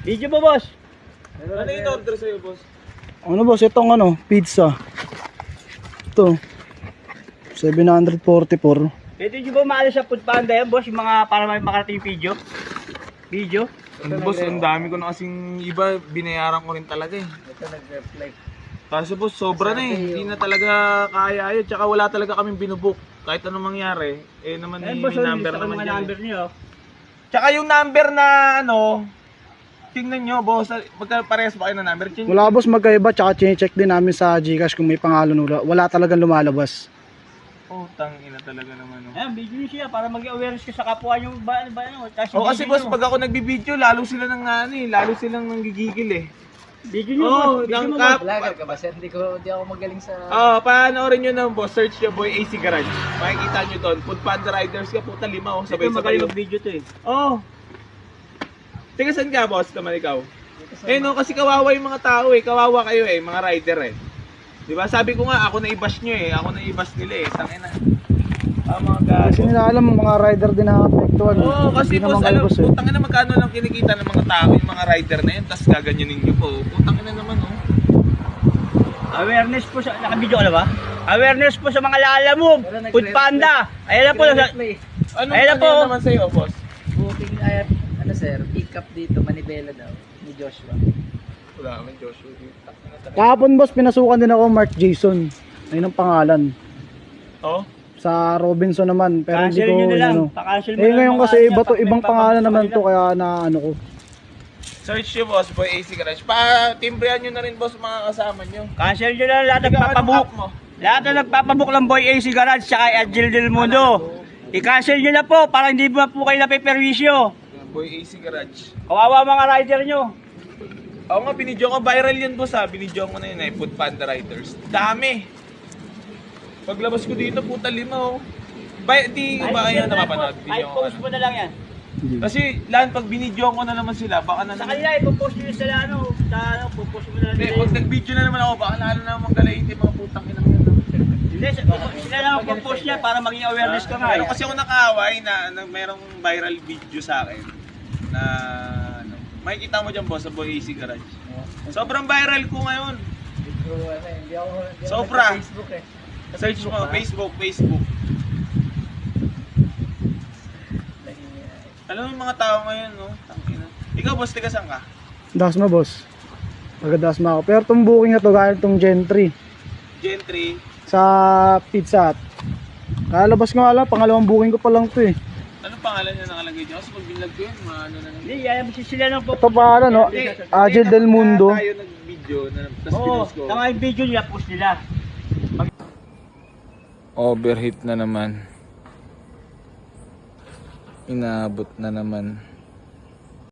Video mo, boss. Ano yung order sa'yo, boss? Ano boss, itong ano, pizza. Ito. 744. Pwede nyo ba maalis sa Food Panda yan, boss? Yung mga para may makarating yung video? Video? Boss, ang dami ko na kasing iba, binayaran ko rin talaga eh. Ito nag-reply. Kaso boss, sobra na eh. Hindi na talaga kaya yun. Tsaka wala talaga kaming binubook. Kahit anong mangyari, eh naman Ayun, may boss, number yung naman mga dyan. number nyo. Tsaka yung number na ano, tingnan nyo boss, magkaparehas ba kayo ng number? Wala boss, magkaiba. Tsaka check din namin sa Gcash kung may pangalan. Wala talagang lumalabas. Oh, tangina talaga naman. Oh. Ayun, video nyo siya para maging awareness ka sa kapwa nyo. Ba, ano? Oh, kasi boss, pag ako nagbibideo, lalo sila nang ano eh, lalo silang nanggigigil eh. Video nyo, Oh, boss. Video ng mo, kap. boss. Vlogger ka ba sir? Hindi ako magaling sa... Oh, panoorin nyo na boss, search nyo boy AC Garage. Makikita nyo doon, Food Panda Riders ka, puta 5 oh, Ito sabay-sabay magaling yun. mag-video to eh. Oh. Teka, saan ka boss naman ikaw? Eh no, kasi kawawa yung mga tao eh, kawawa kayo eh, mga rider eh. Diba? Sabi ko nga, ako na i-bash nyo eh, ako na i-bash nila eh, tangina. Mga Kasi nila alam, mga rider din nakapektuhan. Oo, kasi Hindi boss, naman kayo, alam, boss, eh. putang ina magkano lang kinikita ng mga tao, yung mga rider na yun, tapos gaganyanin nyo po. Putang ina naman oh. Awareness po sa... Naka-video ka na ba? Awareness po sa mga lalamove. Food Panda. Ayan na po. Nag-reply. Anong Ayun na po. naman sa'yo, boss? Booking, ano sir, pick up dito, Manibela daw, ni Joshua. Wala kami, Joshua. Kahapon boss, pinasukan din ako Mark Jason. Ayun ang pangalan. Oh? Sa Robinson naman, pero hindi Cancel ko nyo na lang. ano. Pa-cancel mo Eh lang ngayon mga kasi ano iba niya, to, pag ibang may pangalan papasok naman nila. to, kaya na ano ko. Search nyo, boss, boy AC Garage. Timbrehan nyo na rin, boss, mga kasama nyo. Cancel nyo na lang lahat Taga, anong nagpapabook. app mo? Lahat na nagpapabook ng Boy AC Garage saka Agile Del Mundo. I-cancel nyo na po para hindi ba po kayo napiperwisyo. Boy AC Garage. Kawawa mga rider nyo. Oo nga, binidyo ko. Viral yun, boss, ha. Binidyo ko na yun, eh. Food Panda Riders. Dami. Paglabas ko dito, puta 5, oh. Di ba kayo napapanood? Ay, Video ko post mo na lang yan. Kasi, lahat pag binidyo ko na naman sila, baka na Sa naman... kanila, ipopost nyo sila popost mo na lang Hindi, nila. pag nag-video na naman ako, baka lalo na naman galayin yung mga putang inang yan. Hindi, sila lang ang popost niya para maging awareness ka nga. Pero kasi ako nakaaway na merong viral video sa akin na ano, makikita mo dyan, boss, sa Boy AC Garage. Sobrang viral ko ngayon. Hindi ako Sobra. sa Facebook eh. Search mo, Facebook. Alam mo yung mga tao ngayon, no? Tangina. Ikaw, boss, tiga saan ka? Dasma boss. Taga-Dasma ako. Pero itong booking na to, gaya itong Gen 3 Gen 3. sa Pizza Hut. Kalabas ko nga lang, pangalawang booking ko pa lang to eh. Anong pangalan niya nakalagay dyan? Kasi pag binlag ko yun, ano na lang. Hindi, yan sila lang Ito pangalan, no? Agile Del Mundo. Tayo nag-video, tapos Oo, pinost ko. tama yung video niya, post nila. Overheat na naman. Inaabot na naman.